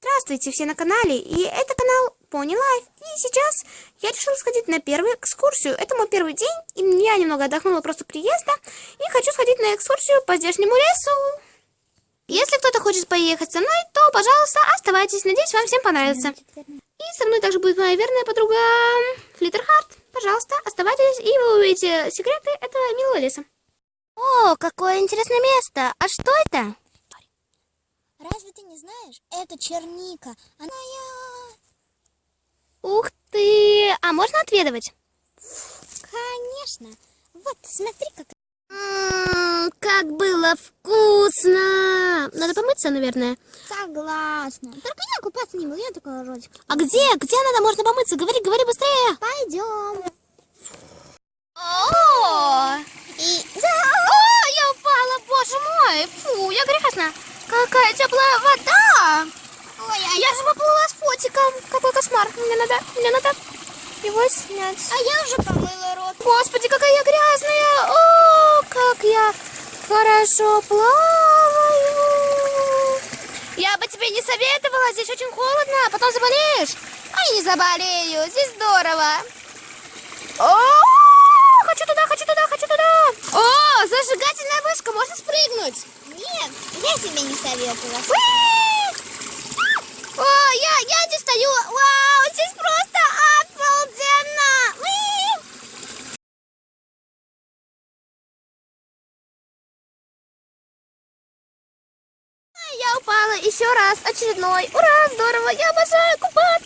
Здравствуйте, все на канале, и это канал Pony Life. И сейчас я решила сходить на первую экскурсию. Это мой первый день, и я немного отдохнула просто приезда, и хочу сходить на экскурсию по здешнему лесу. Если кто-то хочет поехать со мной, то, пожалуйста, оставайтесь. Надеюсь, вам всем понравится. И со мной также будет моя верная подруга Флиттерхарт. Пожалуйста, оставайтесь, и вы увидите секреты этого милого леса. О, какое интересное место! А что это? Разве ты не знаешь? Это черника. Она Ух ты! А можно отведывать? Конечно. Вот, смотри, как... Как было вкусно! Надо помыться, наверное. Согласна. Только я купаться не буду, я такой ротик. А где? Где надо можно помыться? Говори, говори быстрее! Пойдем. О, я упала, боже мой! Фу, я грязная! Какая теплая вода! Ой, Я же поплыла с фотиком! Какой кошмар! Мне надо его снять. А я уже помыла рот. Господи, какая я грязная! О, как я хорошо плаваю! Я бы тебе не советовала, здесь очень холодно, а потом заболеешь. Ай, не заболею, здесь здорово. О, хочу туда, хочу туда, хочу туда. О, зажигательная вышка, можно спрыгнуть. Нет, я тебе не советовала. О, я здесь стою. Вау, здесь просто обалденно. Я упала еще раз, очередной. Ура, здорово, я обожаю купаться.